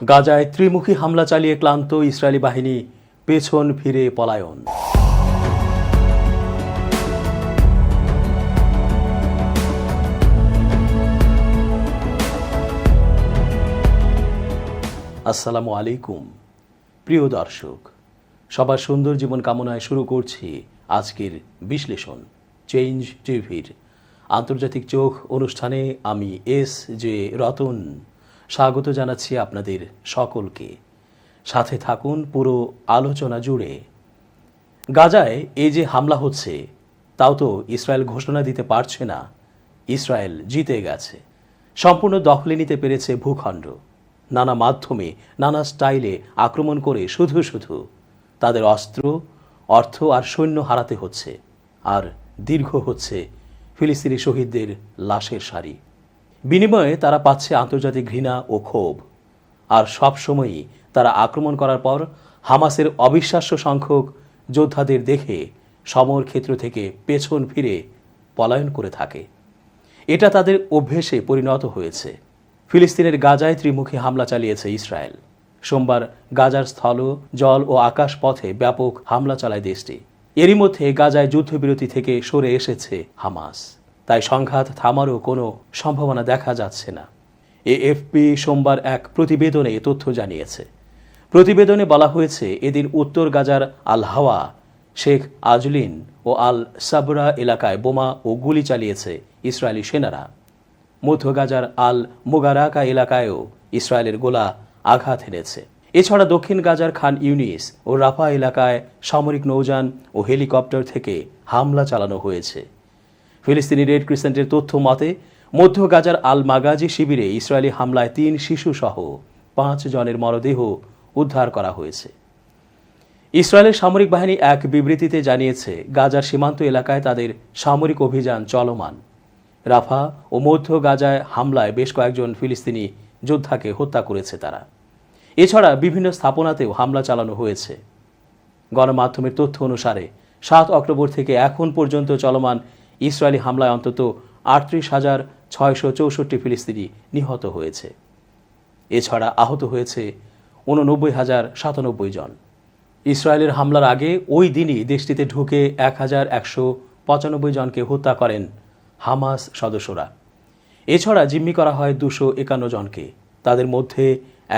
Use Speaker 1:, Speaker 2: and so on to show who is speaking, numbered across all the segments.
Speaker 1: গাজায় ত্রিমুখী হামলা চালিয়ে ক্লান্ত ইসরায়েলি বাহিনী পেছন ফিরে পলায়ন। আসসালামু আলাইকুম প্রিয় দর্শক, সবার সুন্দর জীবন কামনায় শুরু করছি আজকের বিশ্লেষণ চেঞ্জ টিভির আন্তর্জাতিক চোখ অনুষ্ঠানে। আমি এস জে রতন স্বাগত জানাচ্ছি আপনাদের সকলকে। সাথে থাকুন পুরো আলোচনা জুড়ে। গাজায় এই যে হামলা হচ্ছে, তাও তো ইসরায়েল ঘোষণা দিতে পারছে না ইসরায়েল জিতে গেছে, সম্পূর্ণ দখলে নিতে পেরেছে ভূখণ্ড। নানা মাধ্যমে নানা স্টাইলে আক্রমণ করে শুধু তাদের অস্ত্র, অর্থ আর সৈন্য হারাতে হচ্ছে, আর দীর্ঘ হচ্ছে ফিলিস্তিনি শহীদদের লাশের সারি। বিনিময়ে তারা পাচ্ছে আন্তর্জাতিক ঘৃণা ও ক্ষোভ। আর সব সময়ই তারা আক্রমণ করার পর হামাসের অবিশ্বাস্য সংখ্যক যোদ্ধাদের দেখে সমর ক্ষেত্র থেকে পেছন ফিরে পলায়ন করে থাকে। এটা তাদের অভ্যেসে পরিণত হয়েছে। ফিলিস্তিনের গাজায় ত্রিমুখী হামলা চালিয়েছে ইসরায়েল। সোমবার গাজার স্থল, জল ও আকাশ পথে ব্যাপক হামলা চালায় দেশটি। এরই মধ্যে গাজায় যুদ্ধবিরতি থেকে সরে এসেছে হামাস, তাই সংঘাত থামারও কোনো সম্ভাবনা দেখা যাচ্ছে না। এএফপি সোমবার এক প্রতিবেদনে এ তথ্য জানিয়েছে। প্রতিবেদনে বলা হয়েছে, এদিন উত্তর গাজার আল হাওয়া, শেখ আজলিন ও আল সাবরা এলাকায় বোমা ও গুলি চালিয়েছে ইসরায়েলি সেনারা। মধ্য গাজার আল মুগারাকা এলাকায়ও ইসরায়েলের গোলা আঘাত এনেছে। এছাড়া দক্ষিণ গাজার খান ইউনিস ও রাফা এলাকায় সামরিক নৌযান ও হেলিকপ্টার থেকে হামলা চালানো হয়েছে। ফিলিস্তিনি রেড ক্রিসেন্টের তথ্য মতে, মধ্য গাজার আল মাগাজি শিবিরে ইসরায়েলি হামলায় 3 শিশুসহ 5 জনের মরদেহ উদ্ধার করা হয়েছে। ইসরায়েলের সামরিক বাহিনী এক বিবৃতিতে জানিয়েছে, গাজার সীমান্ত এলাকায় তাদের সামরিক অভিযান চলমান। রাফা ও মধ্য গাজায় হামলায় বেশ কয়েকজন ফিলিস্তিনি যোদ্ধাকে হত্যা করেছে তারা। এছাড়া বিভিন্ন স্থাপনাতেও হামলা চালানো হয়েছে। গণমাধ্যমের তথ্য অনুসারে 7 অক্টোবর থেকে এখন পর্যন্ত চলমান ইসরায়েলি হামলায় অন্তত 38,664 ফিলিস্তিনি নিহত হয়েছে। এছাড়া আহত হয়েছে 89,097 জন। ইসরায়েলের হামলার আগে ওই দিনই দেশটিতে ঢুকে 1,195 জনকে হত্যা করেন হামাস সদস্যরা। এছাড়া জিম্মি করা হয় 251 জনকে। তাদের মধ্যে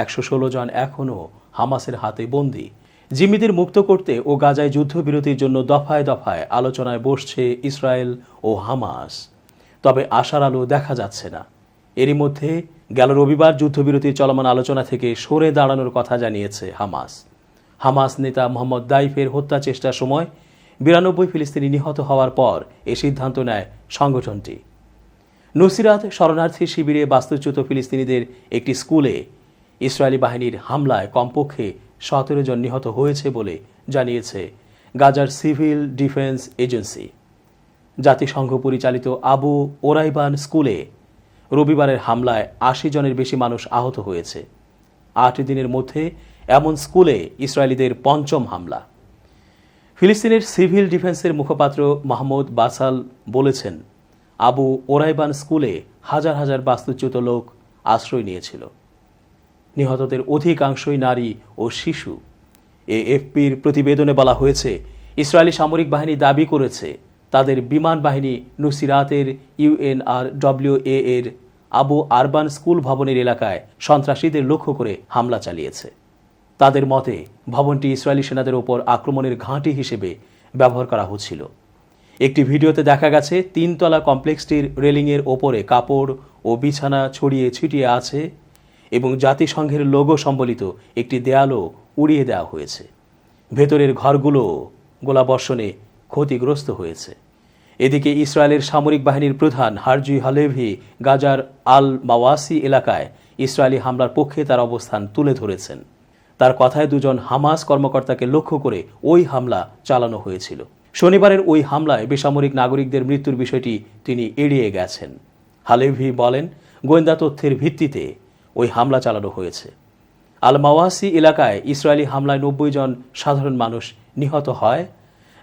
Speaker 1: 116 জন এখনও হামাসের হাতে বন্দী। জিম্মিদের মুক্ত করতে ও গাজায় যুদ্ধবিরতির জন্য দফায় দফায় আলোচনায় বসছে ইসরায়েল ও হামাস, তবে আশার আলো দেখা যাচ্ছে না। এরই মধ্যে গেল রবিবার যুদ্ধবিরতির চলমান আলোচনা থেকে সরে দাঁড়ানোর কথা জানিয়েছে হামাস। হামাস নেতা মোহাম্মদ দাইফের হত্যা চেষ্টার সময় 92 ফিলিস্তিনি নিহত হওয়ার পর এ সিদ্ধান্ত নেয় সংগঠনটি। নুসিরাত শরণার্থী শিবিরে বাস্তুচ্যুত ফিলিস্তিনিদের একটি স্কুলে ইসরায়েলি বাহিনীর হামলায় কমপক্ষে 17 জন নিহত হয়েছে বলে জানিয়েছে গাজার সিভিল ডিফেন্স এজেন্সি। জাতিসংঘ পরিচালিত আবু ওরাইবান স্কুলে রবিবারের হামলায় 80 জনের বেশি মানুষ আহত হয়েছে। 8 দিনের মধ্যে এমন স্কুলে ইসরায়েলিদের 5ম হামলা। ফিলিস্তিনের সিভিল ডিফেন্সের মুখপাত্র মাহমুদ বাসাল বলেছেন, আবু ওরাইবান স্কুলে হাজার হাজার বাস্তুচ্যুত লোক আশ্রয় নিয়েছিল। নিহতদের অধিকাংশই নারী ও শিশু। এএফপির প্রতিবেদনে বলা হয়েছে, ইসরায়েলি সামরিক বাহিনী দাবি করেছে তাদের বিমান বাহিনী নুসিরাতের UNRWA এর আবু আরবান স্কুল ভবনের এলাকায় সন্ত্রাসীদের লক্ষ্য করে হামলা চালিয়েছে। তাদের মতে ভবনটি ইসরায়েলি সেনাদের ওপর আক্রমণের ঘাঁটি হিসেবে ব্যবহার করা হচ্ছিল। একটি ভিডিওতে দেখা গেছে 3 তলা কমপ্লেক্সটির রেলিংয়ের ওপরে কাপড় ও বিছানা ছড়িয়ে ছিটিয়ে আছে এবং জাতিসংঘের লোগো সম্বলিত একটি দেয়ালও উড়িয়ে দেওয়া হয়েছে। ভেতরের ঘরগুলো গোলাবর্ষণে ক্ষতিগ্রস্ত হয়েছে। এদিকে ইসরায়েলের সামরিক বাহিনীর প্রধান হারজি হালেভি গাজার আল মাওয়াসি এলাকায় ইসরায়েলি হামলার পক্ষে তার অবস্থান তুলে ধরেছেন। তার কথায় 2 জন হামাস কর্মকর্তাকে লক্ষ্য করে ওই হামলা চালানো হয়েছিল। শনিবারের ওই হামলায় বেসামরিক নাগরিকদের মৃত্যুর বিষয়টি তিনি এড়িয়ে গেছেন। হালেভি বলেন, গোয়েন্দা তথ্যের ভিত্তিতে ওই হামলা চালানো হয়েছে। আল মাওয়াসি এলাকায় ইসরায়েলি হামলায় 90 জন সাধারণ মানুষ নিহত হয়,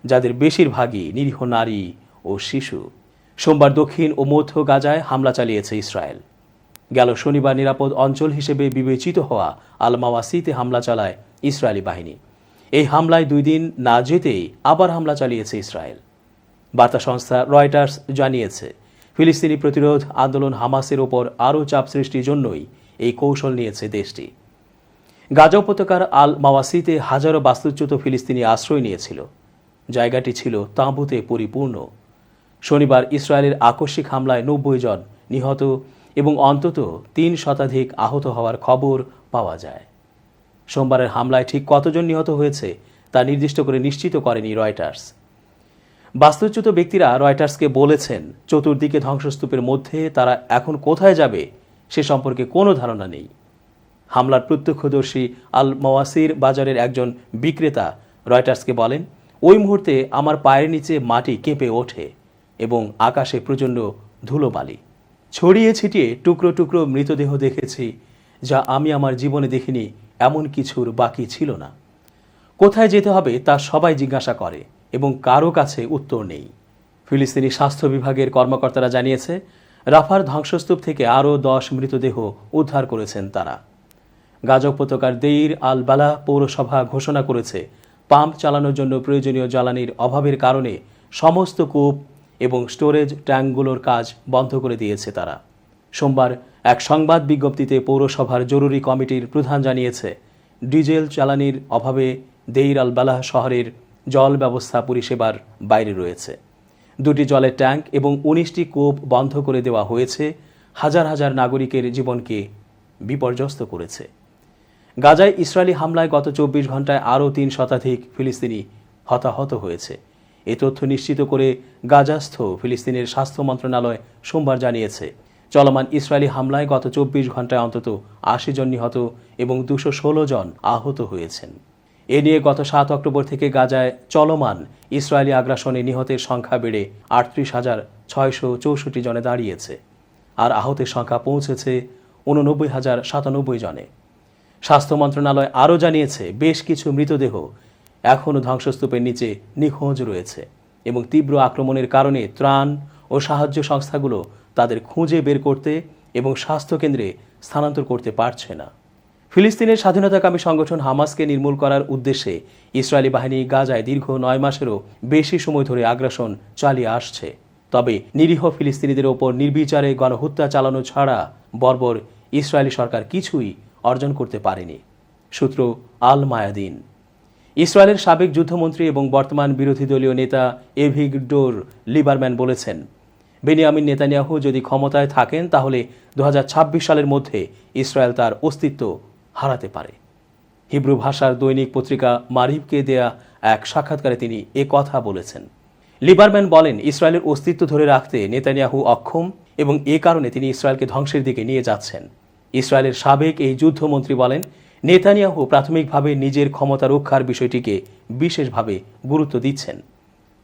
Speaker 1: যাদের বেশিরভাগই নিরীহ নারী ও শিশু। সোমবার দক্ষিণ ও মধ্য গাজায় হামলা চালিয়েছে ইসরায়েল। গেল শনিবার নিরাপদ অঞ্চল হিসেবে বিবেচিত হওয়া আল মাওয়াসিতে হামলা চালায় ইসরায়েলি বাহিনী। এই হামলায় 2 দিন না যেতেই আবার হামলা চালিয়েছে ইসরায়েল। বার্তা সংস্থা রয়টার্স জানিয়েছে, ফিলিস্তিনি প্রতিরোধ আন্দোলন হামাসের ওপর আরও চাপ সৃষ্টির জন্যই এই কৌশল নিয়েছে দেশটি। গাজা উপত্যকার আল মাওয়াসিতে হাজারো বাস্তুচ্যুত ফিলিস্তিনি আশ্রয় নিয়েছিল। জায়গাটি ছিল তাঁবুতে পরিপূর্ণ। শনিবার ইসরায়েলের আকস্মিক হামলায় 90 জন নিহত এবং অন্তত 3 শতাধিক আহত হওয়ার খবর পাওয়া যায়। সোমবারের হামলায় ঠিক কতজন নিহত হয়েছে তা নির্দিষ্ট করে নিশ্চিত করেনি রয়টার্স। বাস্তুচ্যুত ব্যক্তিরা রয়টার্সকে বলেছেন, চতুর্দিকে ধ্বংসস্তূপের মধ্যে তারা এখন কোথায় যাবে সে সম্পর্কে কোনো ধারণা নেই। হামলার প্রত্যক্ষদর্শী আল মাওয়াসির বাজারের একজন বিক্রেতা রয়টার্সকে বলেন, ওই মুহূর্তে আমার পায়ের নিচে মাটি কেঁপে ওঠে এবং আকাশে প্রচণ্ড ধুলোবালি ছড়িয়ে ছিটিয়ে টুকরো টুকরো মৃতদেহ দেখেছি, যা আমি আমার জীবনে দেখিনি। এমন কিছুর বাকি ছিল না। কোথায় যেতে হবে তা সবাই জিজ্ঞাসা করে এবং কারো কাছে উত্তর নেই। ফিলিস্তিনি স্বাস্থ্য বিভাগের কর্মকর্তারা জানিয়েছে, রাফার ধ্বংসস্তূপ থেকে আরও 10 মৃতদেহ উদ্ধার করেছেন তারা। গাজা উপত্যকার দেইর আল বালাহ পৌরসভা ঘোষণা করেছে, পাম্প চালানোর জন্য প্রয়োজনীয় জ্বালানির অভাবের কারণে সমস্ত কূপ এবং স্টোরেজ ট্যাঙ্কগুলোর কাজ বন্ধ করে দিয়েছে তারা। সোমবার এক সংবাদ বিজ্ঞপ্তিতে পৌরসভার জরুরি কমিটির প্রধান জানিয়েছে, ডিজেল জ্বালানির অভাবে দেইর আল বালাহ শহরের জল ব্যবস্থা পরিষেবার বাইরে রয়েছে। 2টি জলের ট্যাঙ্ক এবং 19টি কূপ বন্ধ করে দেওয়া হয়েছে, হাজার হাজার নাগরিকের জীবনকে বিপর্যস্ত করেছে। গাজায় ইসরায়েলি হামলায় গত 24 ঘন্টায় আরও 3 শতাধিক ফিলিস্তিনি হতাহত হয়েছে। এ তথ্য নিশ্চিত করে গাজাস্থ ফিলিস্তিনের স্বাস্থ্য মন্ত্রণালয় সোমবার জানিয়েছে, চলমান ইসরায়েলি হামলায় গত 24 ঘন্টায় অন্তত 80 জন নিহত এবং 216 জন আহত হয়েছেন। এ নিয়ে গত 7 অক্টোবর থেকে গাজায় চলমান ইসরায়েলি আগ্রাসনে নিহতের সংখ্যা বেড়ে 38,664 জনে দাঁড়িয়েছে, আর আহতের সংখ্যা পৌঁছেছে 89,097 জনে। স্বাস্থ্য মন্ত্রণালয় আরও জানিয়েছে, বেশ কিছু মৃতদেহ এখনও ধ্বংসস্তূপের নিচে নিখোঁজ রয়েছে এবং তীব্র আক্রমণের কারণে ত্রাণ ও সাহায্য সংস্থাগুলো তাদের খুঁজে বের করতে এবং স্বাস্থ্যকেন্দ্রে স্থানান্তর করতে পারছে না। ফিলিস্তিনের স্বাধীনতাকামী সংগঠন হামাসকে নির্মূল করার উদ্দেশ্যে ইসরায়েলি বাহিনী গাজায় দীর্ঘ 9 মাসেরও বেশি সময় ধরে আগ্রাসন চালিয়ে আসছে। তবে নিরীহ ফিলিস্তিনিদের ওপর নির্বিচারে গণহত্যা চালানো ছাড়া বর্বর ইসরায়েলি সরকার কিছুই অর্জন করতে পারেনি। সূত্র আল মায়াদিন। ইসরায়েলের সাবেক যুদ্ধমন্ত্রী এবং বর্তমান বিরোধী দলীয় নেতা এভিগডোর লিবারম্যান বলেছেন, বেনিয়ামিন নেতানিয়াহু যদি ক্ষমতায় থাকেন তাহলে 2026 সালের মধ্যে ইসরায়েল তার অস্তিত্ব হারাতে পারে। হিব্রু ভাষার দৈনিক পত্রিকা মারিভকে দেয়া এক সাক্ষাৎকারে তিনি এ কথা বলেছেন। লিবারম্যান বলেন, ইসরায়েলের অস্তিত্ব ধরে রাখতে নেতানিয়াহু অক্ষম এবং এ কারণে তিনি ইসরায়েলকে ধ্বংসের দিকে নিয়ে যাচ্ছেন। ইসরায়েলের সাবেক এই যুদ্ধমন্ত্রী বলেন, নেতানিয়াহু প্রাথমিকভাবে নিজের ক্ষমতা রক্ষার বিষয়টিকে বিশেষভাবে গুরুত্ব দিচ্ছেন,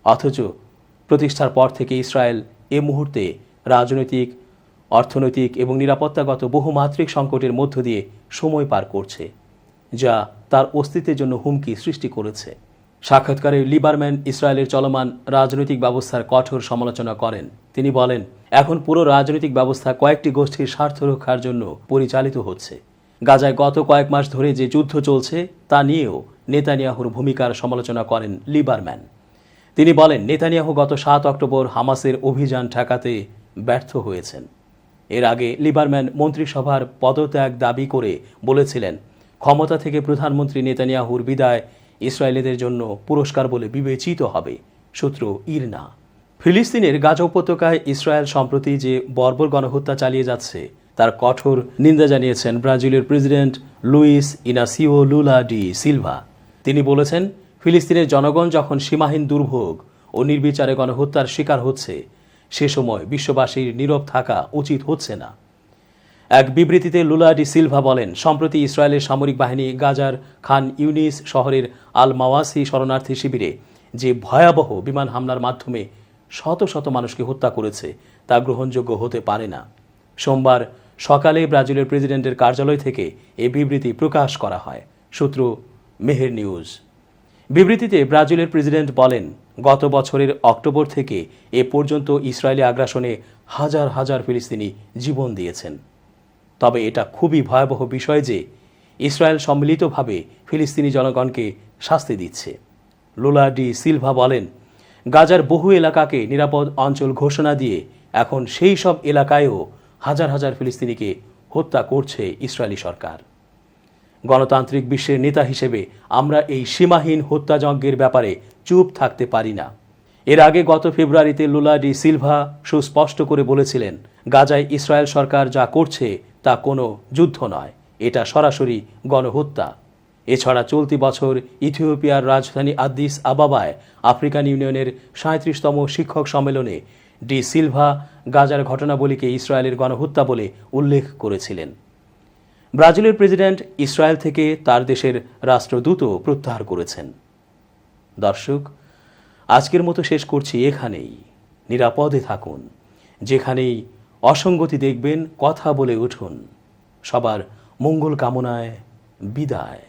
Speaker 1: অথচ প্রতিষ্ঠার পর থেকে ইসরায়েল এ মুহূর্তে রাজনৈতিক, অর্থনৈতিক এবং নিরাপত্তাগত বহুমাত্রিক সংকটের মধ্য দিয়ে সময় পার করছে, যা তার অস্তিত্বের জন্য হুমকি সৃষ্টি করেছে। সাক্ষাৎকারে লিবারম্যান ইসরায়েলের চলমান রাজনৈতিক ব্যবস্থার কঠোর সমালোচনা করেন। তিনি বলেন, এখন পুরো রাজনৈতিক ব্যবস্থা কয়েকটি গোষ্ঠীর স্বার্থ রক্ষার জন্য পরিচালিত হচ্ছে। গাজায় গত কয়েক মাস ধরে যে যুদ্ধ চলছে তা নিয়েও নেতানিয়াহুর ভূমিকার সমালোচনা করেন লিবারম্যান। তিনি বলেন, নেতানিয়াহু গত 7 অক্টোবর হামাসের অভিযান ঠেকাতে ব্যর্থ হয়েছেন। এর আগে লিবারম্যান মন্ত্রিসভার পদত্যাগ দাবি করে বলেছিলেন, ক্ষমতা থেকে প্রধানমন্ত্রী নেতানিয়াহুর বিদায় ইসরায়েলিদের জন্য পুরস্কার বলে বিবেচিত হবে। সূত্র ইরনা। ফিলিস্তিনের গাজা উপত্যকায় ইসরায়েল সম্প্রতি যে বর্বর গণহত্যা চালিয়ে যাচ্ছে তার কঠোর নিন্দা জানিয়েছেন ব্রাজিলের president Luiz Inacio Lula da Silva. তিনি বলেছেন, ফিলিস্তিনের জনগণ যখন সীমাহীন দুর্ভোগ ও নির্বিচারে গণহত্যার শিকার হচ্ছে, সে সময় বিশ্ববাসীর নীরব থাকা উচিত হচ্ছে না। এক বিবৃতিতে লুলা ডি সিলভা বলেন, সম্প্রতি ইসরায়েলের সামরিক বাহিনী গাজার খান ইউনিস শহরের আল মাওয়াসি শরণার্থী শিবিরে যে ভয়াবহ বিমান হামলার মাধ্যমে শত শত মানুষকে হত্যা করেছে তা গ্রহণযোগ্য হতে পারে না। সোমবার সকালে ব্রাজিলের প্রেসিডেন্টের কার্যালয় থেকে এই বিবৃতি প্রকাশ করা হয়। সূত্র মেহের নিউজ। বিবৃতিতে ব্রাজিলের প্রেসিডেন্ট বলেন, গত বছরের অক্টোবর থেকে এ পর্যন্ত ইসরায়েলি আগ্রাসনে হাজার হাজার ফিলিস্তিনি জীবন দিয়েছেন। তবে এটা খুবই ভয়াবহ বিষয় যে ইসরায়েল সম্মিলিতভাবে ফিলিস্তিনি জনগণকে শাস্তি দিচ্ছে। লুলা ডি সিলভা বলেন, গাজার বহু এলাকাকে নিরাপদ অঞ্চল ঘোষণা দিয়ে এখন সেই সব এলাকায়ও হাজার হাজার ফিলিস্তিনিকে হত্যা করছে ইসরায়েলি সরকার। গণতান্ত্রিক বিশ্বের নেতা হিসেবে আমরা এই সীমাহীন হত্যাযজ্ঞের ব্যাপারে চুপ থাকতে পারি না। এর আগে গত ফেব্রুয়ারিতে লুলা ডি সিলভা সুস্পষ্ট করে বলেছিলেন, গাজায় ইসরায়েল সরকার যা করছে তা কোনো যুদ্ধ নয়, এটা সরাসরি গণহত্যা। এছাড়া চলতি বছর ইথিওপিয়ার রাজধানী আদিস আবাবায় আফ্রিকান ইউনিয়নের ৩৭তম শিক্ষক সম্মেলনে ডি সিলভা গাজার ঘটনাবলীকে ইসরায়েলের গণহত্যা বলে উল্লেখ করেছিলেন। ব্রাজিলের প্রেসিডেন্ট ইসরায়েল থেকে তার দেশের রাষ্ট্রদূতও প্রত্যাহার করেছেন। দর্শক, আজকের মতো শেষ করছি এখানেই। নিরাপদে থাকুন। যেখানেই অসঙ্গতি দেখবেন কথা বলে উঠুন। সবার মঙ্গল কামনায় বিদায়।